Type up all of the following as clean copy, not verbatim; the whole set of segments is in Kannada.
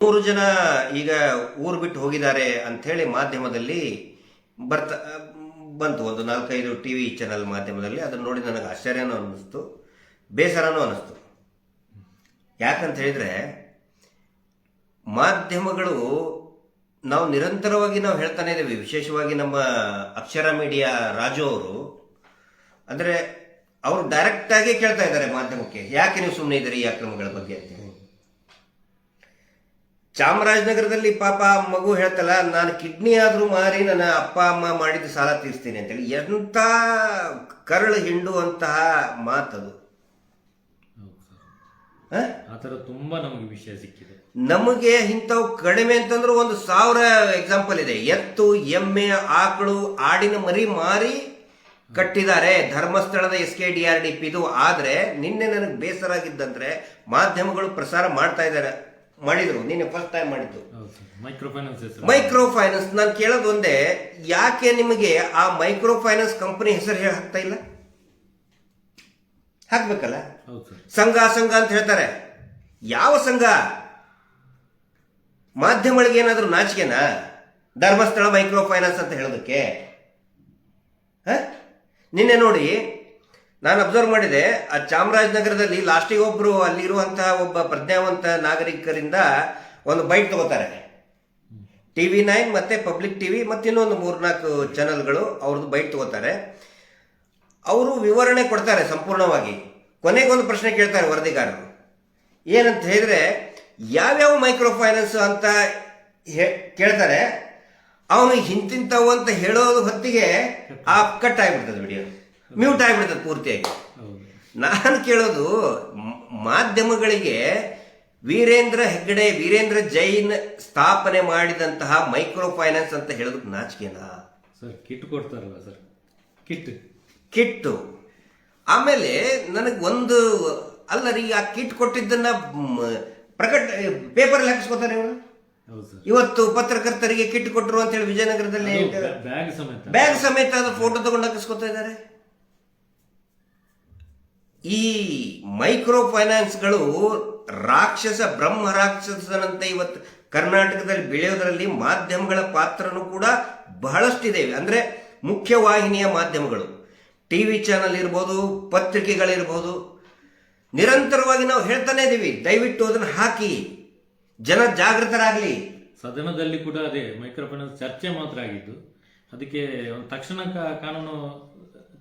3 ಜನ ಈಗ ಊರು ಬಿಟ್ಟು ಹೋಗಿದ್ದಾರೆ ಅಂಥೇಳಿ ಮಾಧ್ಯಮದಲ್ಲಿ ಬರ್ತಾ ಬಂತು. ಒಂದು 4-5 ಟಿವಿ ಚಾನಲ್ ಮಾಧ್ಯಮದಲ್ಲಿ ಅದನ್ನು ನೋಡಿ ನನಗೆ ಆಶ್ಚರ್ಯನೂ ಅನ್ನಿಸ್ತು, ಬೇಸರನೂ ಅನ್ನಿಸ್ತು. ಯಾಕಂತ ಹೇಳಿದ್ರೆ ಮಾಧ್ಯಮಗಳು ನಾವು ನಿರಂತರವಾಗಿ ನಾವು ಹೇಳ್ತಾನೆ ಇದ್ದೀವಿ. ವಿಶೇಷವಾಗಿ ನಮ್ಮ ಅಕ್ಷರ ಮೀಡಿಯಾ ರಾಜು ಅವರು ಅಂದರೆ ಅವರು ಡೈರೆಕ್ಟ್ ಆಗಿ ಕೇಳ್ತಾ ಇದ್ದಾರೆ ಮಾಧ್ಯಮಕ್ಕೆ, ಯಾಕೆ ನೀವು ಸುಮ್ಮನೆ ಇದ್ದೀರಿ ಈ ಅಕ್ರಮಗಳ ಬಗ್ಗೆ ಅಂತ. ಚಾಮರಾಜನಗರದಲ್ಲಿ ಪಾಪ ಮಗು ಹೇಳ್ತಲ್ಲ, ನಾನು ಕಿಡ್ನಿ ಆದ್ರೂ ಮಾರಿ ನನ್ನ ಅಪ್ಪ ಅಮ್ಮ ಮಾಡಿದ ಸಾಲ ತೀರಿಸ್ತೀನಿ ಅಂತೇಳಿ. ಎಂಥ ಕರಳು ಹಿಂಡುವಂತಹ ಮಾತದು. ತುಂಬಾ ನಮಗೆ ವಿಷಯ ಸಿಕ್ಕಿದೆ. ನಮಗೆ ಇಂಥವು ಕಡಿಮೆ ಅಂತಂದ್ರೆ 1,000 ಎಕ್ಸಾಂಪಲ್ ಇದೆ. ಎತ್ತು, ಎಮ್ಮೆ, ಆಕಳು, ಆಡಿನ ಮರಿ ಮಾರಿ ಕಟ್ಟಿದ್ದಾರೆ ಧರ್ಮಸ್ಥಳದ SKDRDP ಇದು. ಆದ್ರೆ ನಿನ್ನೆ ನನಗೆ ಬೇಸರ ಆಗಿದ್ದಂದ್ರೆ ಮಾಧ್ಯಮಗಳು ಪ್ರಸಾರ ಮಾಡ್ತಾ ಇದ್ದಾರೆ, ಮಾಡಿದ್ರು. ನಿನ್ನೆ ಫಸ್ಟ್ ಟೈಮ್ ಮಾಡಿದ್ದು ಮೈಕ್ರೋ ಫೈನಾನ್ಸ್. ನಾನು ಕೇಳೋದು ಒಂದೇ, ಯಾಕೆ ನಿಮಗೆ ಆ ಮೈಕ್ರೋ ಫೈನಾನ್ಸ್ ಕಂಪನಿ ಹೆಸರು ಹಾಕ್ತಾ ಇಲ್ಲ? ಹಾಕ್ಬೇಕಲ್ಲ. ಸಂಘ ಅಂತ ಹೇಳ್ತಾರೆ. ಯಾವ ಸಂಘ? ಮಾಧ್ಯಮಗಳಿಗೆ ಏನಾದ್ರೂ ನಾಚಿಕೆನಾ ಧರ್ಮಸ್ಥಳ ಮೈಕ್ರೋ ಫೈನಾನ್ಸ್ ಅಂತ ಹೇಳೋದಕ್ಕೆ? ನಿನ್ನೆ ನೋಡಿ, ನಾನು ಅಬ್ಸರ್ವ್ ಮಾಡಿದೆ, ಆ ಚಾಮರಾಜನಗರದಲ್ಲಿ ಲಾಸ್ಟಿಗೆ ಒಬ್ರು ಅಲ್ಲಿರುವಂತಹ ಒಬ್ಬ ಪ್ರಜ್ಞಾವಂತ ನಾಗರಿಕರಿಂದ ಒಂದು ಬೈಟ್ ತಗೋತಾರೆ. TV9 ಮತ್ತೆ ಪಬ್ಲಿಕ್ ಟಿವಿ ಮತ್ತೆ ಇನ್ನೊಂದು 3-4 ಚಾನಲ್ಗಳು ಅವ್ರದ್ದು ಬೈಟ್ ತಗೋತಾರೆ. ಅವರು ವಿವರಣೆ ಕೊಡ್ತಾರೆ ಸಂಪೂರ್ಣವಾಗಿ. ಕೊನೆಗೊಂದು ಪ್ರಶ್ನೆ ಕೇಳ್ತಾರೆ ವರದಿಗಾರರು. ಏನಂತ ಹೇಳಿದ್ರೆ, ಯಾವ್ಯಾವ ಮೈಕ್ರೋ ಫೈನಾನ್ಸ್ ಅಂತ ಕೇಳ್ತಾರೆ. ಅವನು ಹಿಂತಿಂತವು ಅಂತ ಹೇಳೋದು ಹೊತ್ತಿಗೆ ಆ ಕಟ್ ಆಗಿಬಿಡ್ತದೆ, ವಿಡಿಯೋ ಮ್ಯೂಟ್ ಆಗಿಬಿಡ್ತದೆ ಪೂರ್ತಿಯಾಗಿ. ನಾನು ಕೇಳೋದು, ಮಾಧ್ಯಮಗಳಿಗೆ ವೀರೇಂದ್ರ ಹೆಗ್ಗಡೆ, ವೀರೇಂದ್ರ ಜೈನ್ ಸ್ಥಾಪನೆ ಮಾಡಿದಂತಹ ಮೈಕ್ರೋ ಫೈನಾನ್ಸ್ ಅಂತ ಹೇಳೋದಕ್ಕೆ ನಾಚಿಕೆನಾ ಸರ್? ಕಿಟ್ ಕೊಡ್ತಾರಲ್ಲ ಸರ್, ಕಿಟ್ಟು. ಆಮೇಲೆ ನನಗೆ ಒಂದು ಅಲ್ಲ ರೀ, ಆ ಕಿಟ್ ಕೊಟ್ಟಿದ್ದನ್ನ ಪೇಪರ್ ಹಾಕಿಸ್ಕೊತಾರೆ ಇವರು. ಇವತ್ತು ಪತ್ರಕರ್ತರಿಗೆ ಕಿಟ್ ಕೊಟ್ಟರು ಅಂತ ಹೇಳಿ ವಿಜಯನಗರದಲ್ಲಿ ಬ್ಯಾಗ್ ಸಮೇತ ಅದು ಫೋಟೋ ತಗೊಂಡು ಹಾಕಿಸ್ಕೊತಾ ಇದ್ದಾರೆ. ಈ ಮೈಕ್ರೋ ಫೈನಾನ್ಸ್ಗಳು ಬ್ರಹ್ಮ ರಾಕ್ಷಸನಂತೆ ಇವತ್ತು ಕರ್ನಾಟಕದಲ್ಲಿ ಬೆಳೆಯೋದ್ರಲ್ಲಿ ಮಾಧ್ಯಮಗಳ ಪಾತ್ರನೂ ಕೂಡ ಬಹಳಷ್ಟಿದೆ. ಅಂದ್ರೆ ಮುಖ್ಯವಾಹಿನಿಯ ಮಾಧ್ಯಮಗಳು, ಟಿವಿ ಚಾನಲ್ ಇರ್ಬೋದು, ಪತ್ರಿಕೆಗಳಿರ್ಬೋದು, ನಿರಂತರವಾಗಿ ನಾವು ಹೇಳ್ತಾನೆ ಇದೀವಿ, ದಯವಿಟ್ಟು ಅದನ್ನು ಹಾಕಿ, ಜನ ಜಾಗೃತರಾಗಲಿ. ಸದನದಲ್ಲಿ ಕೂಡ ಅದೇ ಮೈಕ್ರೋ ಫೈನಾನ್ಸ್ ಚರ್ಚೆ ಮಾತ್ರ ಆಗಿದ್ದು, ಅದಕ್ಕೆ ತಕ್ಷಣ ಕಾನೂನು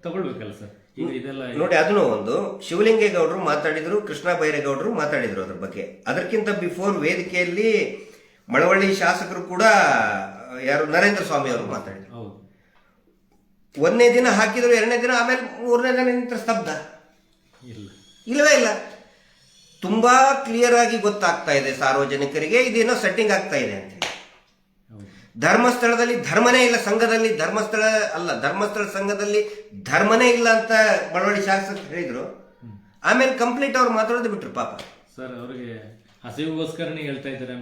ತಗೊಳ್ಬೇಕಲ್ಲ ಸರ್. ಈಗ ಇದೆಲ್ಲ ನೋಡಿ, ಅದನ್ನು ಒಂದು ಶಿವಲಿಂಗೇಗೌಡರು ಮಾತಾಡಿದ್ರು, ಕೃಷ್ಣ ಬೈರೇಗೌಡರು ಮಾತಾಡಿದ್ರು ಅದ್ರ ಬಗ್ಗೆ. ಅದಕ್ಕಿಂತ ಬಿಫೋರ್ ವೇದಿಕೆಯಲ್ಲಿ ಮಳವಳ್ಳಿ ಶಾಸಕರು ಕೂಡ, ಯಾರು ನರೇಂದ್ರ ಸ್ವಾಮಿ ಅವರು ಮಾತಾಡಿದ್ರು. 1ನೇ ದಿನ ಹಾಕಿದ್ರು, 2ನೇ ದಿನ, ಆಮೇಲೆ 3ನೇ ದಿನ ನಿಂತ ಸ್ತಬ್ಧ. ಇಲ್ಲವೇ ಇಲ್ಲ. ತುಂಬಾ ಕ್ಲಿಯರ್ ಆಗಿ ಗೊತ್ತಾಗ್ತಾ ಇದೆ ಸಾರ್ವಜನಿಕರಿಗೆ, ಇದೇನೋ ಸೆಟ್ಟಿಂಗ್ ಆಗ್ತಾ ಇದೆ ಅಂತ ಹೇಳಿ. ಧರ್ಮಸ್ಥಳದಲ್ಲಿ ಧರ್ಮನೇ ಇಲ್ಲ, ಸಂಘದಲ್ಲಿ ಧರ್ಮಸ್ಥಳ ಅಲ್ಲ, ಧರ್ಮಸ್ಥಳ ಸಂಘದಲ್ಲಿ ಧರ್ಮನೇ ಇಲ್ಲ ಅಂತ ಮಳವಳ್ಳಿ ಶಾಸಕರು ಹೇಳಿದ್ರು. ಆಮೇಲೆ ಕಂಪ್ಲೀಟ್ ಅವ್ರು ಮಾತಾಡೋದು ಬಿಟ್ರು ಪಾಪ. ಸರ್, ಅವರಿಗೆ ಹಸಿವಿಗೋಸ್ಕರನೇ ಹೇಳ್ತಾ ಇದ್ದಾರೆ.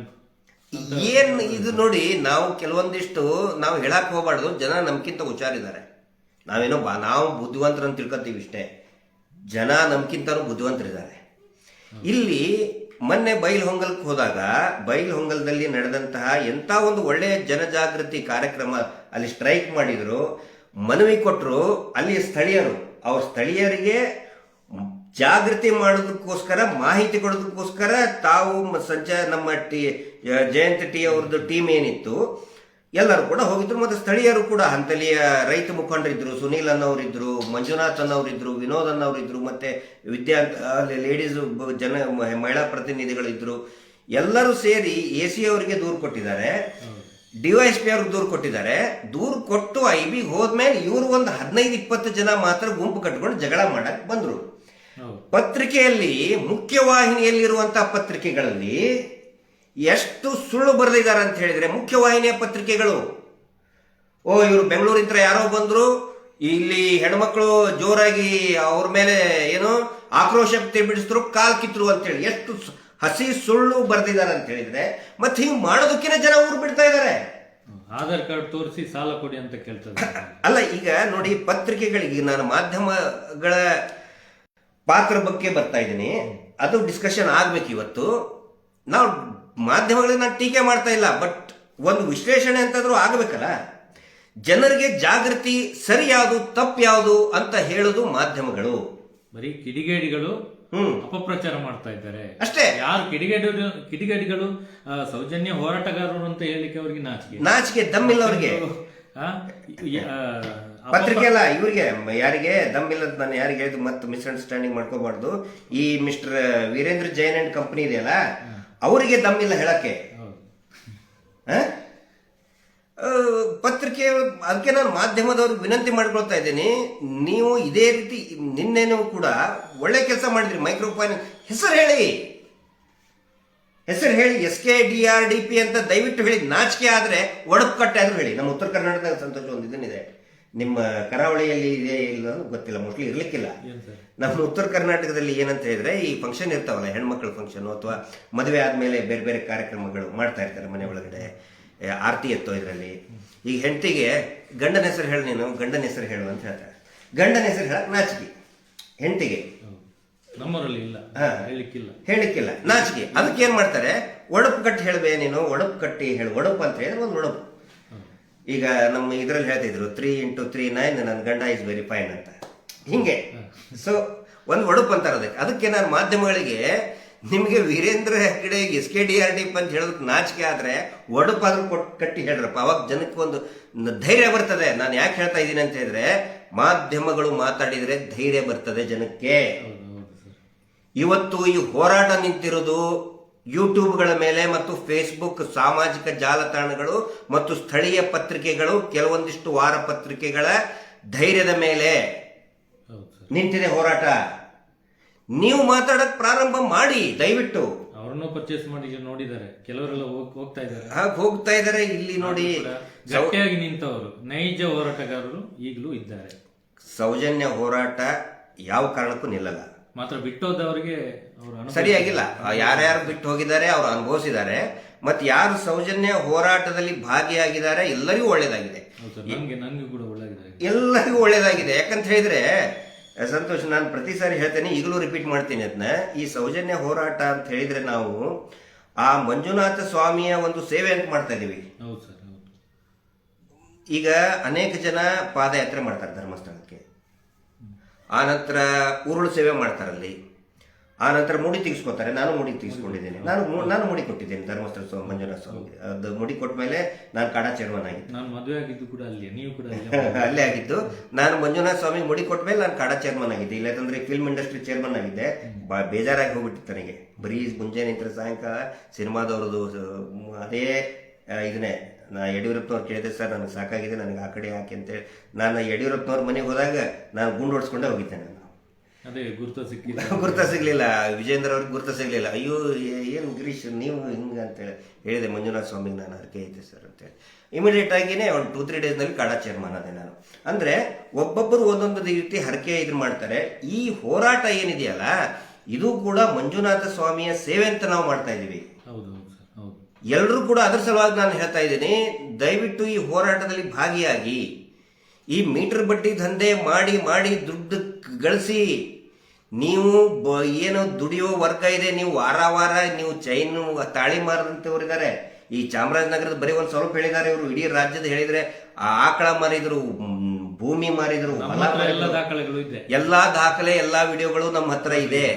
ಏನ್ ಇದು ನೋಡಿ, ನಾವು ಕೆಲವೊಂದಿಷ್ಟು ನಾವು ಹೇಳಕ್ ಹೋಗ್ಬಾರ್ದು. ಜನ ನಮ್ಗಿಂತ ಹುಷಾರಿದ್ದಾರೆ. ನಾವೇನೋ ನಾವು ಬುದ್ಧಿವಂತರನ್ನು ತಿಳ್ಕೊತೀವಿ ಇಷ್ಟೇ. ಜನ ನಮ್ಗಿಂತನೂ ಬುದ್ಧಿವಂತರಿದ್ದಾರೆ. ಇಲ್ಲಿ ಮೊನ್ನೆ ಬೈಲ್ಹೊಂಗಲ್ಗೆ ಹೋದಾಗ, ಬೈಲ್ಹೊಂಗಲದಲ್ಲಿ ನಡೆದಂತಹ ಎಂಥ ಒಂದು ಒಳ್ಳೆಯ ಜನಜಾಗೃತಿ ಕಾರ್ಯಕ್ರಮ. ಅಲ್ಲಿ ಸ್ಟ್ರೈಕ್ ಮಾಡಿದ್ರು, ಮನವಿ ಕೊಟ್ಟರು. ಅಲ್ಲಿ ಸ್ಥಳೀಯರು, ಅವ್ರ ಸ್ಥಳೀಯರಿಗೆ ಜಾಗೃತಿ ಮಾಡೋದಕ್ಕೋಸ್ಕರ, ಮಾಹಿತಿ ಕೊಡೋದಕ್ಕೋಸ್ಕರ ತಾವು ನಮ್ಮ ಜಯಂತ್ ಟಿ ಅವ್ರದ್ದು ಟೀಮ್ ಏನಿತ್ತು ಎಲ್ಲರೂ ಕೂಡ ಹೋಗಿದ್ರು. ಮತ್ತು ಸ್ಥಳೀಯರು ಕೂಡ, ಹಂತಲಿಯ ರೈತ ಮುಖಂಡರಿದ್ರು, ಸುನೀಲ್ ಅನ್ನೋರಿದ್ರು, ಮಂಜುನಾಥ್ ಅನ್ನೋರಿದ್ರು, ವಿನೋದ್ ಅನ್ನೋರಿದ್ರು, ಮತ್ತೆ ಲೇಡೀಸ್ ಮಹಿಳಾ ಪ್ರತಿನಿಧಿಗಳಿದ್ರು. ಎಲ್ಲರೂ ಸೇರಿ AC ಅವರಿಗೆ ದೂರು ಕೊಟ್ಟಿದ್ದಾರೆ, DYSP ಅವ್ರಿಗೆ ದೂರು ಕೊಟ್ಟಿದ್ದಾರೆ. ದೂರು ಕೊಟ್ಟು IBಗೆ ಹೋದ್ಮೇಲೆ ಇವರು ಒಂದು 15-20 ಜನ ಮಾತ್ರ ಗುಂಪು ಕಟ್ಕೊಂಡು ಜಗಳ ಮಾಡಕ್ ಬಂದ್ರು. ಪತ್ರಿಕೆಯಲ್ಲಿ, ಮುಖ್ಯವಾಹಿನಿಯಲ್ಲಿರುವಂತಹ ಪತ್ರಿಕೆಗಳಲ್ಲಿ ಎಷ್ಟು ಸುಳ್ಳು ಬರೆದಿದ್ದಾರೆ ಅಂತ ಹೇಳಿದ್ರೆ, ಮುಖ್ಯವಾಹಿನಿಯ ಪತ್ರಿಕೆಗಳು, ಇವರು ಬೆಂಗಳೂರಿಂದ ಯಾರೋ ಬಂದ್ರು, ಇಲ್ಲಿ ಹೆಣ್ಮಕ್ಳು ಜೋರಾಗಿ ಅವ್ರ ಮೇಲೆ ಏನು ಆಕ್ರೋಶ ಬಿಡಿಸಿದ್ರು, ಕಾಲ್ ಕಿತ್ರು ಅಂತ ಹೇಳಿ ಎಷ್ಟು ಹಸಿ ಸುಳ್ಳು ಬರೆದಿದ್ದಾರೆ ಅಂತ ಹೇಳಿದ್ರೆ, ಮತ್ತೆ ಹಿಂಗ್ ಮಾಡೋದಕ್ಕಿಂತ ಜನ ಊರು ಬಿಡ್ತಾ ಇದ್ದಾರೆ. ಆಧಾರ್ ಕಾರ್ಡ್ ತೋರಿಸಿ ಸಾಲ ಕೊಡಿ ಅಂತ ಕೇಳ್ತಾರೆ. ಅಲ್ಲ, ಈಗ ನೋಡಿ, ಪತ್ರಿಕೆಗಳಿಗೆ ನಾನು ಮಾಧ್ಯಮಗಳ ಪಾತ್ರ ಬಗ್ಗೆ ಬರ್ತಾ ಇದ್ದೀನಿ. ಅದು ಡಿಸ್ಕಷನ್ ಆಗ್ಬೇಕು ಇವತ್ತು. ನಾವು ಮಾಧ್ಯಮಗಳಿಗೆ ನಾನು ಟೀಕೆ ಮಾಡ್ತಾ ಇಲ್ಲ, ಬಟ್ ಒಂದು ವಿಶ್ಲೇಷಣೆ ಅಂತಾದ್ರೂ ಆಗಬೇಕಲ್ಲ. ಜನರಿಗೆ ಜಾಗೃತಿ ಸರಿ ಯಾವುದು ತಪ್ಪು ಯಾವುದು ಅಂತ ಹೇಳುದು ಮಾಧ್ಯಮಗಳು. ಬರೀ ಕಿಡಿಗೇಡಿಗಳು ಅಪಪ್ರಚಾರ ಮಾಡ್ತಾ ಇದ್ದಾರೆ ಅಷ್ಟೇ. ಯಾರು ಕಿಡಿಗೇಡಿಗಳು ಸೌಜನ್ಯ ಹೋರಾಟಗಾರರು ಅಂತ ಹೇಳಿಕ್ಕೆ ಅವ್ರಿಗೆ ನಾಚಿಕೆ ದಮ್ಮಿಲ್ಲ ಅವ್ರಿಗೆ. ಪತ್ರಿಕೆ ಅಲ್ಲ ಇವ್ರಿಗೆ, ಯಾರಿಗೆ ದಮ್ಮಿಲ್ಲ ಅಂತ ನಾನು ಯಾರಿಗೆ ಹೇಳಿದ್ರು ಮತ್ತೆ ಮಿಸ್ಅಂಡರ್ಸ್ಟ್ಯಾಂಡಿಂಗ್ ಮಾಡ್ಕೋಬಾರ್ದು. ಈ mister Virendra Jain and company ಇದೆಯಲ್ಲ, ಅವರಿಗೆ ದಮ್ಮಿಲ್ಲ ಹೇಳಕ್ಕೆ. ಪತ್ರಿಕೆ, ಅದಕ್ಕೆ ನಾನು ಮಾಧ್ಯಮದವ್ರಿಗೆ ವಿನಂತಿ ಮಾಡ್ಕೊಳ್ತಾ ಇದ್ದೀನಿ, ನೀವು ಇದೇ ರೀತಿ ನಿನ್ನೆನೂ ಕೂಡ ಒಳ್ಳೆ ಕೆಲಸ ಮಾಡಿದ್ರಿ. ಮೈಕ್ರೋ ಫೈನಾನ್ಸ್ ಹೆಸರು ಹೇಳಿ SKDRDP ಅಂತ ದಯವಿಟ್ಟು ಹೇಳಿ. ನಾಚಿಕೆ ಆದ್ರೆ ಒಡಪು ಕಟ್ಟೆ ಆದ್ರೂ ಹೇಳಿ. ನಮ್ಮ ಉತ್ತರ ಕರ್ನಾಟಕದ ಸಂತೋಷ ಒಂದು ಇದನ್ನಿದೆ, ನಿಮ್ಮ ಕರಾವಳಿಯಲ್ಲಿ ಇದೆ ಇಲ್ಲ ಗೊತ್ತಿಲ್ಲ, ಮೋಸ್ಟ್ಲಿ ಇರ್ಲಿಕ್ಕಿಲ್ಲ. ನಮ್ಮ ಉತ್ತರ ಕರ್ನಾಟಕದಲ್ಲಿ ಏನಂತ ಹೇಳಿದ್ರೆ, ಈ ಫಂಕ್ಷನ್ ಇರ್ತಾವಲ್ಲ, ಹೆಣ್ಮಕ್ಳ ಫಂಕ್ಷನ್ ಅಥವಾ ಮದುವೆ ಆದ್ಮೇಲೆ ಬೇರೆ ಬೇರೆ ಕಾರ್ಯಕ್ರಮಗಳು ಮಾಡ್ತಾ ಇರ್ತಾರೆ ಮನೆ ಒಳಗಡೆ, ಆರತಿ ಎತ್ತೋ ಇದರಲ್ಲಿ. ಈಗ ಹೆಂಡತಿಗೆ ಗಂಡನ ಹೆಸರು ಹೇಳಿ, ನೀನು ಗಂಡನ ಹೆಸರು ಹೇಳು ಅಂತ ಹೇಳ್ತಾರೆ. ಗಂಡನ ಹೆಸರು ಹೇಳಕ್ ನಾಚಿಕೆ ಹೆಂಡತಿಗೆ, ನಮ್ಮೂರಲ್ಲಿ ಇಲ್ಲ, ಹೇಳಿಕ್ಕಿಲ್ಲ, ನಾಚಿಕೆ. ಅದಕ್ಕೆ ಏನ್ ಮಾಡ್ತಾರೆ, ಒಡಪು ಕಟ್ಟಿ ಹೇಳ್ಬೇ ನೀನು, ಒಡಪು ಕಟ್ಟಿ ಹೇಳು. ಒಡಪು ಅಂತ ಹೇಳಿದ್ರೆ ಒಂದು ಒಡಪು. ಈಗ ನಮ್ಮ ಇದ್ರಲ್ಲಿ ಹೇಳ್ತಿದ್ರು 3 × 3 9, ನನ್ನ ಗಂಡ ಇಸ್ ವೆರಿ ಫೈನ್ ಅಂತ, ಹಿಂಗೆ. ಸೊ ಒಂದು ಒಡಪು ಅಂತಾರೆ ಅದಕ್ಕೆ ನಾನು ಮಾಧ್ಯಮಗಳಿಗೆ, ನಿಮಗೆ ವೀರೇಂದ್ರ ಹೆಗ್ಗಡೆ SKDRDP ಅಂತ ಹೇಳೋದಕ್ಕೆ ನಾಚಿಕೆ ಆದ್ರೆ ಒಡಪಾದ್ರೂ ಕಟ್ಟಿ ಹೇಳ್ರಪ್ಪ, ಅವಾಗ ಜನಕ್ಕೆ ಒಂದು ಧೈರ್ಯ ಬರ್ತದೆ. ನಾನು ಯಾಕೆ ಹೇಳ್ತಾ ಇದ್ದೀನಿ ಅಂತ ಹೇಳಿದ್ರೆ, ಮಾಧ್ಯಮಗಳು ಮಾತಾಡಿದ್ರೆ ಧೈರ್ಯ ಬರ್ತದೆ ಜನಕ್ಕೆ. ಇವತ್ತು ಈ ಹೋರಾಟ ನಿಂತಿರೋದು ಯೂಟ್ಯೂಬ್ಗಳ ಮೇಲೆ ಮತ್ತು ಫೇಸ್ಬುಕ್, ಸಾಮಾಜಿಕ ಜಾಲತಾಣಗಳು ಮತ್ತು ಸ್ಥಳೀಯ ಪತ್ರಿಕೆಗಳು, ಕೆಲವೊಂದಿಷ್ಟು ವಾರ ಪತ್ರಿಕೆಗಳ ಧೈರ್ಯದ ಮೇಲೆ ನಿಂತಿದೆ ಹೋರಾಟ. ನೀವು ಮಾತಾಡಕ್ ಪ್ರಾರಂಭ ಮಾಡಿ ದಯವಿಟ್ಟು. ಅವರನ್ನು ಪರ್ಚೇಸ್ ಮಾಡಿ ನೋಡಿದ್ದಾರೆ, ಕೆಲವರೆಲ್ಲ ಹೋಗ್ತಾ ಇದ್ದಾರೆ. ಇಲ್ಲಿ ನೋಡಿ, ಗಟ್ಟಿಯಾಗಿ ನಿಂತವರು ನೈಜ ಹೋರಾಟಗಾರರು ಈಗಲೂ ಇದ್ದಾರೆ. ಸೌಜನ್ಯ ಹೋರಾಟ ಯಾವ ಕಾರಣಕ್ಕೂ ನಿಲ್ಲಲ್ಲ. ಮಾತ್ರ ಬಿಟ್ಟೋದವರಿಗೆ ಸರಿಯಾಗಿಲ್ಲ. ಯಾರ್ಯಾರು ಬಿಟ್ಟು ಹೋಗಿದ್ದಾರೆ ಅವರು ಅನುಭವಿಸಿದ್ದಾರೆ. ಮತ್ತೆ ಯಾರು ಸೌಜನ್ಯ ಹೋರಾಟದಲ್ಲಿ ಭಾಗಿಯಾಗಿದ್ದಾರೆ ಎಲ್ಲರಿಗೂ ಒಳ್ಳೇದಾಗಿದೆ, ಎಲ್ಲರಿಗೂ ಒಳ್ಳೇದಾಗಿದೆ. ಯಾಕಂತ ಹೇಳಿದ್ರೆ ಸಂತೋಷ್, ನಾನು ಪ್ರತಿ ಸಾರಿ ಹೇಳ್ತೇನೆ, ಈಗಲೂ ರಿಪೀಟ್ ಮಾಡ್ತೀನಿ ಅದನ್ನ. ಈ ಸೌಜನ್ಯ ಹೋರಾಟ ಅಂತ ಹೇಳಿದ್ರೆ ನಾವು ಆ ಮಂಜುನಾಥ ಸ್ವಾಮಿಯ ಒಂದು ಸೇವೆ ಅಂತ ಮಾಡ್ತಾ ಇದೀವಿ. ಈಗ ಅನೇಕ ಜನ ಪಾದಯಾತ್ರೆ ಮಾಡ್ತಾರೆ ಧರ್ಮಸ್ಥಳಕ್ಕೆ, ಆ ನಂತರ ಉರುಳು ಸೇವೆ ಮಾಡ್ತಾರಲ್ಲಿ, ಆ ನಂತರ ಮುಡಿ ತೆಗಿಸ್ಕೊತಾರೆ. ನಾನು ಮುಡಿ ತೆಗಿಸ್ಕೊಂಡಿದ್ದೇನೆ, ನಾನು ಮುಡಿ ಕೊಟ್ಟಿದ್ದೇನೆ ಧರ್ಮಸ್ಥಳ ಮಂಜುನಾಥ ಸ್ವಾಮಿ. ಅದು ಮುಡಿ ಕೊಟ್ಟ ಮೇಲೆ ನಾನು ಕಾಡಾ ಚೇರ್ಮನ್ ಆಗಿದ್ದೆ. ನಾನು ಮದುವೆ ಆಗಿದ್ದು ಕೂಡ ಅಲ್ಲಿ, ನೀವು ಕೂಡ ಅಲ್ಲೇ ಆಗಿದ್ದು. ನಾನು ಮಂಜುನಾಥ ಸ್ವಾಮಿ ಮುಡಿ ಕೊಟ್ಟ ಮೇಲೆ ನಾನು ಕಾಡಾ ಚೇರ್ಮನ್ ಆಗಿದ್ದೆ. ಇಲ್ಲಂದ್ರೆ ಫಿಲ್ಮ್ ಇಂಡಸ್ಟ್ರಿ ಚೇರ್ಮನ್ ಆಗಿದ್ದೆ. ಬೇಜಾರಾಗಿ ಹೋಗ್ಬಿಟ್ಟಿತ್ತು ನನಗೆ. ಬರೀ ಮುಂಜಾನೆ ನಿಂತರ ಸಾಯಂಕಾಲ ಸಿನಿಮಾದವ್ರದ್ದು ಅದೇ ಇದನ್ನೇ. ನಾ ಯಡಿಯೂರಪ್ಪನವ್ರು ಕೇಳಿದೆ, ಸರ್ ನನಗೆ ಸಾಕಾಗಿದೆ, ನನಗೆ ಆ ಕಡೆ ಯಾಕೆ ಅಂತೇಳಿ. ನಾನು ಯಡಿಯೂರಪ್ಪನವ್ರ ಮನೆಗೆ ಹೋದಾಗ ನಾನು ಗುಂಡು ಹೊಡ್ಸ್ಕೊಂಡೇ ಹೋಗಿದ್ದೆ. ನಾನು ಗುರ್ತ ಸಿಗ್ಲಿಲ್ಲ, ವಿಜೇಂದ್ರ ಅವ್ರಿಗೆ ಗುರ್ತ ಸಿಗ್ಲಿಲ್ಲ. ಅಯ್ಯೋ ಏನು ಗಿರೀಶ್ ನೀವು ಹಿಂಗ ಅಂತೇಳಿ ಹೇಳಿದೆ. ಮಂಜುನಾಥ ಸ್ವಾಮಿಗೆ ನಾನು ಅರ್ಕೆ ಐತೆ ಸರ್ ಅಂತೇಳಿ ಇಮಿಡಿಯೇಟ್ ಆಗಿನೇ ಒಂದು 2-3 ಡೇಸ್ನಲ್ಲಿ ಕಾಡಾ ಚೇರ್ಮನ್ ಅದೇ ನಾನು. ಅಂದ್ರೆ ಒಬ್ಬೊಬ್ಬರು ಒಂದೊಂದು ರೀತಿ ಹರಕೆ ಇದನ್ನ ಮಾಡ್ತಾರೆ. ಈ ಹೋರಾಟ ಏನಿದೆಯಲ್ಲ, ಇದು ಕೂಡ ಮಂಜುನಾಥ ಸ್ವಾಮಿಯ ಸೇವೆ ಅಂತ ನಾವು ಮಾಡ್ತಾ ಇದೀವಿ. ಎಲ್ಲರೂ ಕೂಡ ಅದರ ಸಲುವಾಗಿ ನಾನು ಹೇಳ್ತಾ ಇದ್ದೀನಿ, ದಯವಿಟ್ಟು ಈ ಹೋರಾಟದಲ್ಲಿ ಭಾಗಿಯಾಗಿ. ಈ ಮೀಟರ್ ಬಡ್ಡಿ ದಂಧೆ ಮಾಡಿ ಮಾಡಿ ದುಡ್ಡು ಗಳಿಸಿ, ನೀವು ಏನು ದುಡಿಯೋ ವರ್ಗ ಇದೆ, ನೀವು ವಾರ ವಾರ ನೀವು ಚೈನ್ ತಾಳಿ ಮಾರಂತವ್ರಿದ್ದಾರೆ. ಈ ಚಾಮರಾಜನಗರದ ಬರೀ ಒಂದು ಸ್ವಲ್ಪ ಹೇಳಿದ್ದಾರೆ ಇವರು, ಇಡೀ ರಾಜ್ಯದ ಹೇಳಿದ್ರೆ ಆಕಳ ಮಾರಿದ್ರು, ಭೂಮಿ ಮಾರಿದ್ರು, ಎಲ್ಲಾ ದಾಖಲೆ, ಎಲ್ಲಾ ವಿಡಿಯೋಗಳು ನಮ್ಮ ಹತ್ರ ಇದೆ.